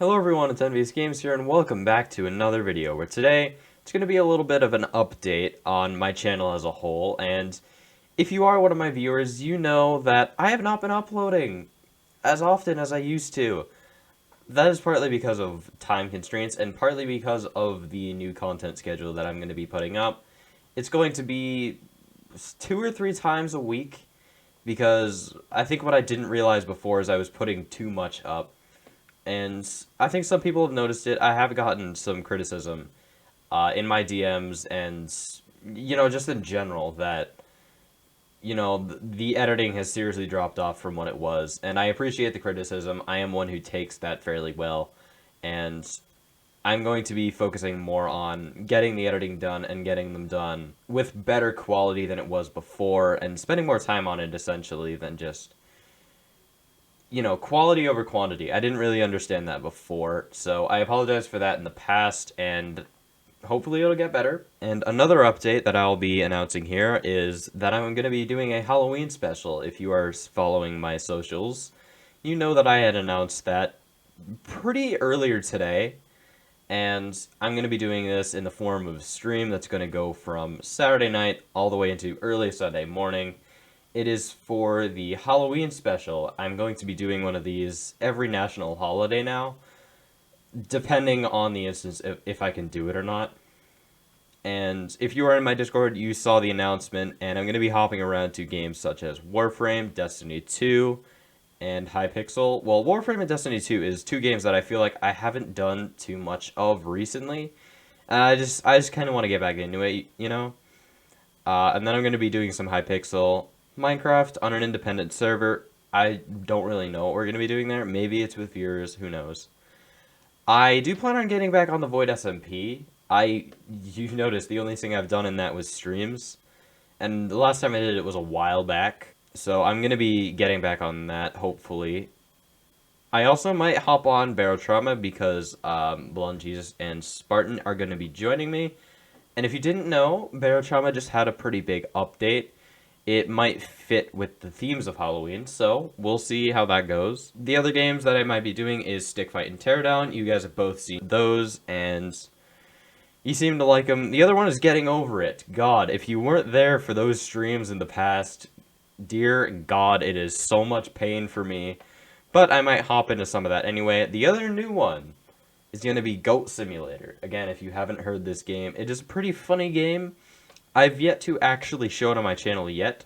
Hello everyone, it's Envious Games here, and welcome back to another video, where today it's going to be a little bit of an update on my channel as a whole, and if you are one of my viewers, you know that I have not been uploading as often as I used to. That is partly because of time constraints, and partly because of the new content schedule that I'm going to be putting up. It's going to be 2 or 3 times a week, because I think what I didn't realize before is I was putting too much up. And I think some people have noticed it. I have gotten some criticism in my DMs and, just in general that, the editing has seriously dropped off from what it was. And I appreciate the criticism. I am one who takes that fairly well. And I'm going to be focusing more on getting the editing done and getting them done with better quality than it was before and spending more time on it, essentially, than just quality over quantity. I didn't really understand that before, so I apologize for that in the past, and hopefully it'll get better. And another update that I'll be announcing here is that I'm going to be doing a Halloween special. If you are following my socials, you know that I had announced that pretty earlier today, and I'm going to be doing this in the form of a stream that's going to go from Saturday night all the way into early Sunday morning. It is for the Halloween special. I'm going to be doing one of these every national holiday now, depending on the instance if I can do it or not. And if you are in my Discord, you saw the announcement, and I'm going to be hopping around to games such as Warframe, Destiny 2, and Hypixel. Well, Warframe and Destiny 2 is two games that I feel like I haven't done too much of recently. And I just kind of want to get back into it, you know? And then I'm going to be doing some Hypixel. Minecraft on an independent server. I don't really know what we're going to be doing there. Maybe it's with viewers, who knows. I do plan on getting back on the Void SMP. You noticed the only thing I've done in that was streams. And the last time I did it was a while back. So I'm going to be getting back on that, hopefully. I also might hop on Barotrauma because Blonde Jesus and Spartan are going to be joining me. And if you didn't know, Barotrauma just had a pretty big update. It might fit with the themes of Halloween, so we'll see how that goes. The other games that I might be doing is Stick Fight and Teardown. You guys have both seen those, and you seem to like them. The other one is Getting Over It. God, if you weren't there for those streams in the past, dear God, it is so much pain for me. But I might hop into some of that anyway. The other new one is going to be Goat Simulator. Again, if you haven't heard this game, it is a pretty funny game. I've yet to actually show it on my channel yet,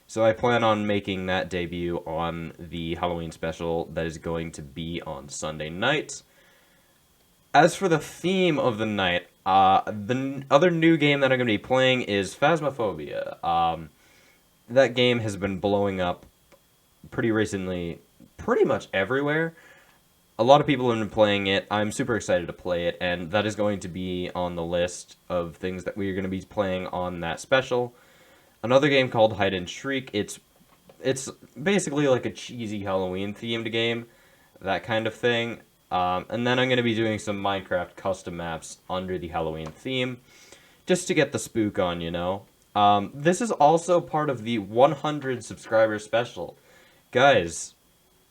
so I plan on making that debut on the Halloween special that is going to be on Sunday night. As for the theme of the night, the other new game that I'm going to be playing is Phasmophobia. That game has been blowing up pretty recently, pretty much everywhere. A lot of people have been playing it. I'm super excited to play it, and that is going to be on the list of things that we are going to be playing on that special. Another game called Hide and Shriek. It's basically like a cheesy Halloween themed game, that kind of thing. And then I'm going to be doing some Minecraft custom maps under the Halloween theme, just to get the spook on, you know. This is also part of the 100 subscriber special. Guys,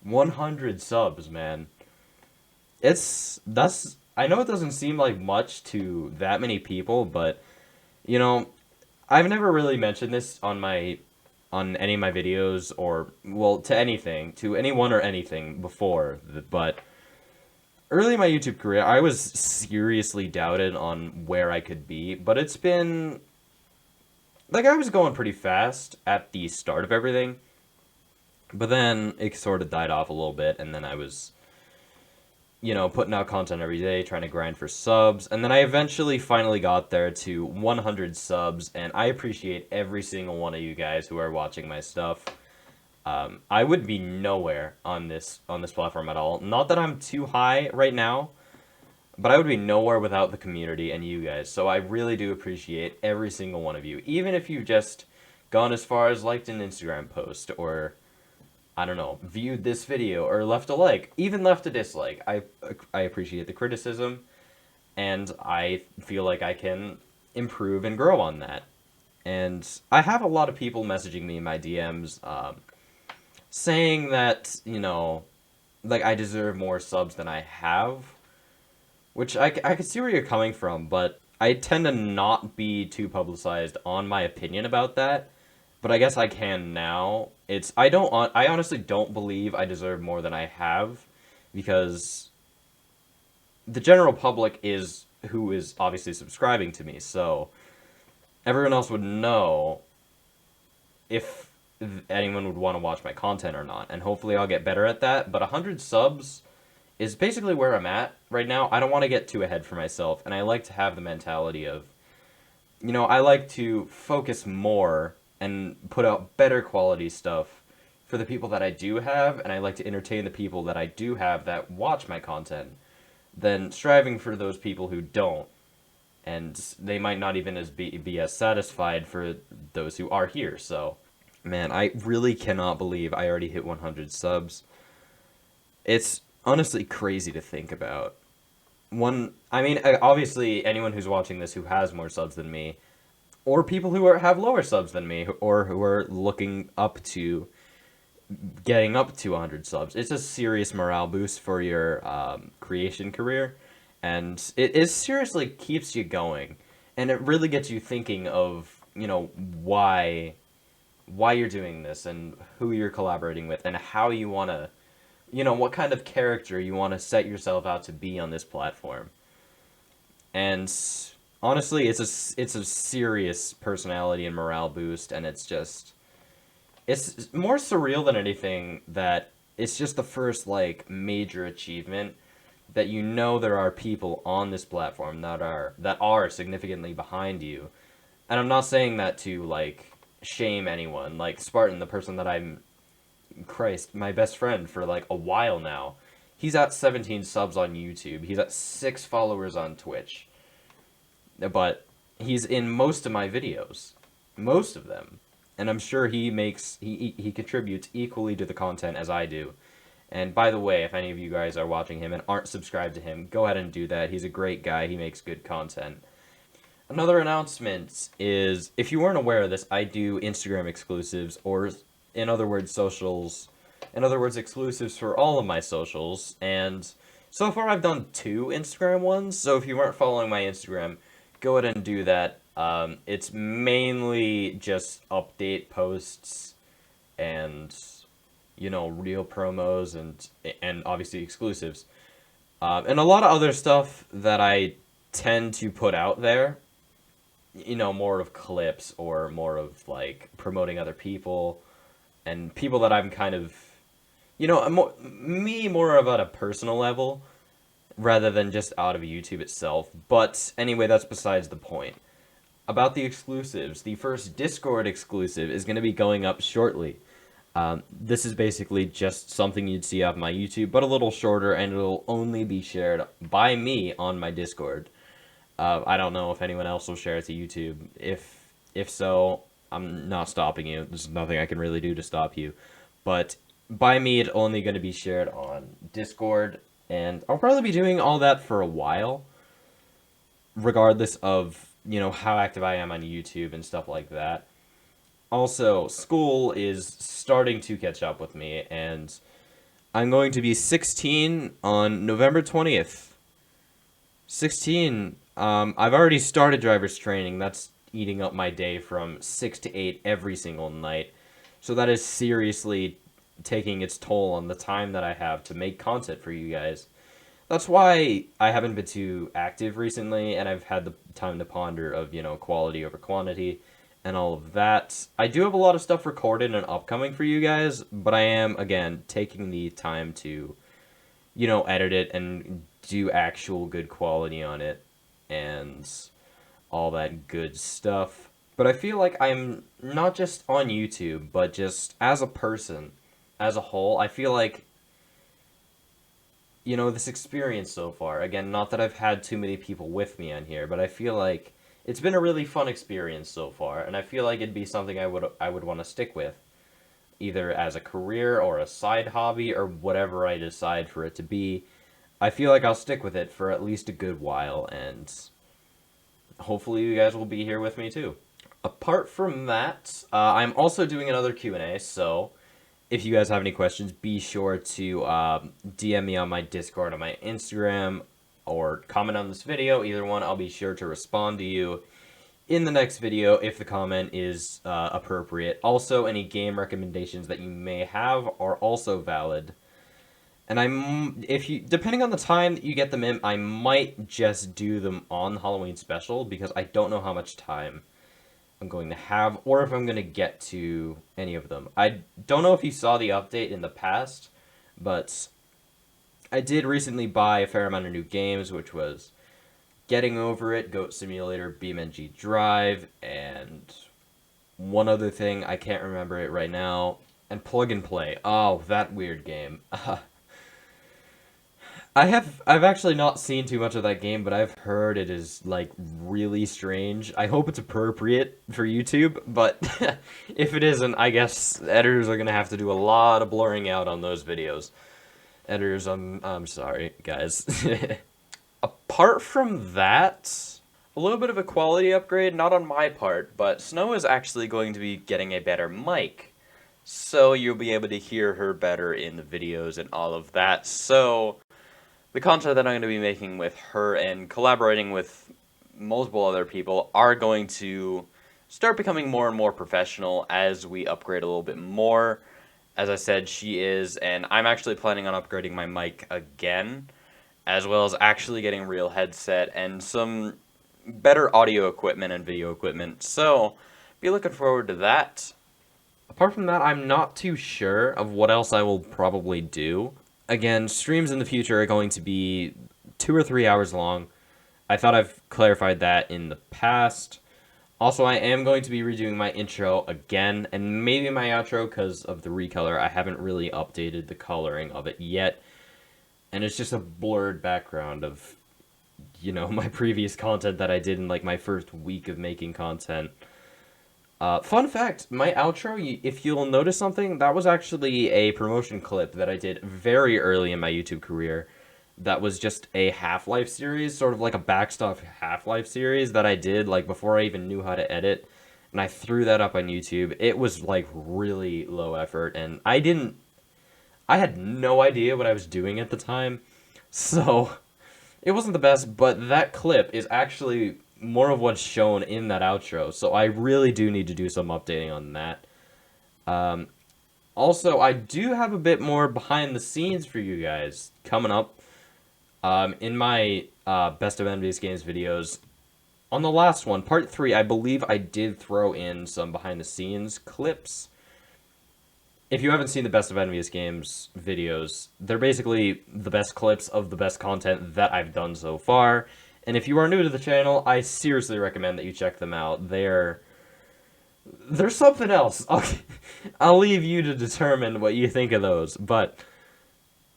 100 subs, man. I know it doesn't seem like much to that many people, but I've never really mentioned this on any of my videos, or well, to anyone or anything before, but early in my YouTube career, I was seriously doubted on where I could be, but it's been like I was going pretty fast at the start of everything, but then it sort of died off a little bit, and then I was putting out content every day, trying to grind for subs, and then I eventually finally got there to 100 subs, and I appreciate every single one of you guys who are watching my stuff. I would be nowhere on this platform at all. Not that I'm too high right now, but I would be nowhere without the community and you guys, so I really do appreciate every single one of you, even if you've just gone as far as liked an Instagram post, or I don't know, viewed this video, or left a like, even left a dislike. I appreciate the criticism, and I feel like I can improve and grow on that. And I have a lot of people messaging me in my DMs, saying that, like I deserve more subs than I have, which I could see where you're coming from, but I tend to not be too publicized on my opinion about that. But I guess I can now. I honestly don't believe I deserve more than I have, because the general public is who is obviously subscribing to me, so everyone else would know if anyone would want to watch my content or not, and hopefully I'll get better at that. But 100 subs is basically where I'm at right now. I don't want to get too ahead for myself, and I like to have the mentality of, I like to focus more and put out better quality stuff for the people that I do have, and I like to entertain the people that I do have that watch my content, than striving for those people who don't, and they might not even be as satisfied for those who are here. So, man, I really cannot believe I already hit 100 subs. It's honestly crazy to think about. Obviously, anyone who's watching this who has more subs than me, or people who have lower subs than me, or who are looking up to getting up to 100 subs, it's a serious morale boost for your creation career, and it seriously keeps you going, and it really gets you thinking of, why you're doing this, and who you're collaborating with, and how you want to, what kind of character you want to set yourself out to be on this platform. And honestly, it's a serious personality and morale boost, and it's more surreal than anything that it's just the first like major achievement that there are people on this platform that are significantly behind you. And I'm not saying that to like shame anyone. Like Spartan, the person that my best friend for like a while now. He's at 17 subs on YouTube. He's at 6 followers on Twitch. But he's in most of my videos. Most of them. And I'm sure he contributes equally to the content as I do. And by the way, if any of you guys are watching him and aren't subscribed to him, go ahead and do that. He's a great guy. He makes good content. Another announcement is, if you weren't aware of this, I do Instagram exclusives, or in other words, socials. In other words, exclusives for all of my socials. And so far I've done 2 Instagram ones, so if you weren't following my Instagram, go ahead and do that. It's mainly just update posts and, real promos and obviously exclusives. And a lot of other stuff that I tend to put out there, more of clips or more of like promoting other people and people that I'm kind of, more about a personal level rather than just out of YouTube itself. But anyway, that's besides the point. About the exclusives, the first Discord exclusive is going to be going up shortly. This is basically just something you'd see off my YouTube, but a little shorter, and it'll only be shared by me on my Discord. I don't know if anyone else will share it to YouTube. If so, I'm not stopping you. There's nothing I can really do to stop you. But by me, it's only going to be shared on Discord, and I'll probably be doing all that for a while, regardless of, how active I am on YouTube and stuff like that. Also, school is starting to catch up with me, and I'm going to be 16 on November 20th. 16. I've already started driver's training. That's eating up my day from 6 to 8 every single night. So that is seriously taking its toll on the time that I have to make content for you guys. That's why I haven't been too active recently, and I've had the time to ponder of, quality over quantity and all of that. I do have a lot of stuff recorded and upcoming for you guys, but I am, again, taking the time to, edit it and do actual good quality on it and all that good stuff. But I feel like I'm not just on YouTube, but just as a person, as a whole, I feel like, this experience so far, again, not that I've had too many people with me on here, but I feel like it's been a really fun experience so far, and I feel like it'd be something I would want to stick with, either as a career or a side hobby or whatever I decide for it to be. I feel like I'll stick with it for at least a good while, and hopefully you guys will be here with me too. Apart from that, I'm also doing another Q&A, so if you guys have any questions, be sure to DM me on my Discord, on my Instagram, or comment on this video. Either one, I'll be sure to respond to you in the next video if the comment is appropriate. Also, any game recommendations that you may have are also valid. And depending on the time that you get them in, I might just do them on Halloween special, because I don't know how much time I'm going to have, or if I'm going to get to any of them. I don't know if you saw the update in the past, but I did recently buy a fair amount of new games, which was Getting Over It, Goat Simulator, BeamNG Drive, and one other thing, I can't remember it right now, and Plug and Play. Oh, that weird game. I've actually not seen too much of that game, but I've heard it is, like, really strange. I hope it's appropriate for YouTube, but if it isn't, I guess editors are gonna have to do a lot of blurring out on those videos. Editors, I'm sorry, guys. Apart from that, a little bit of a quality upgrade, not on my part, but Snow is actually going to be getting a better mic. So you'll be able to hear her better in the videos and all of that. So the content that I'm going to be making with her and collaborating with multiple other people are going to start becoming more and more professional as we upgrade a little bit more. As I said, she is, and I'm actually planning on upgrading my mic again, as well as actually getting a real headset and some better audio equipment and video equipment. So be looking forward to that. Apart from that, I'm not too sure of what else I will probably do. Again, streams in the future are going to be 2 or 3 hours long. I thought I've clarified that in the past. Also, I am going to be redoing my intro again, and maybe my outro because of the recolor. I haven't really updated the coloring of it yet. And it's just a blurred background of, you know, my previous content that I did in, like, my first week of making content. Fun fact, my outro, if you'll notice something, that was actually a promotion clip that I did very early in my YouTube career. That was just a Half-Life series, sort of like a backstop Half-Life series that I did, like, before I even knew how to edit. And I threw that up on YouTube. It was, like, really low effort, and I had no idea what I was doing at the time. So it wasn't the best, but that clip is actually more of what's shown in that outro, so I really do need to do some updating on that. Also, I do have a bit more behind the scenes for you guys coming up. In my Best of Envious Games videos, on the last one, part 3, I believe I did throw in some behind the scenes clips. If you haven't seen the Best of Envious Games videos, they're basically the best clips of the best content that I've done so far. And if you are new to the channel, I seriously recommend that you check them out. They're something else. I'll leave you to determine what you think of those. But,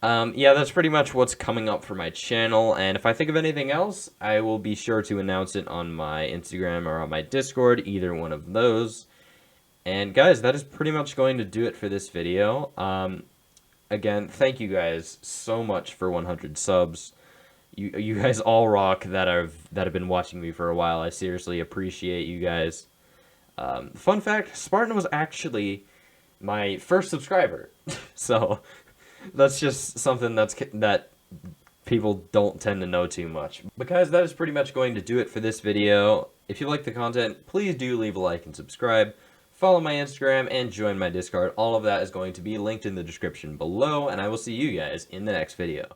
yeah, that's pretty much what's coming up for my channel. And if I think of anything else, I will be sure to announce it on my Instagram or on my Discord, either one of those. And, guys, that is pretty much going to do it for this video. Again, thank you guys so much for 100 subs. You guys all rock that have been watching me for a while. I seriously appreciate you guys. Fun fact, Spartan was actually my first subscriber. So that's just something that people don't tend to know too much. But guys, that is pretty much going to do it for this video. If you like the content, please do leave a like and subscribe. Follow my Instagram and join my Discord. All of that is going to be linked in the description below, and I will see you guys in the next video.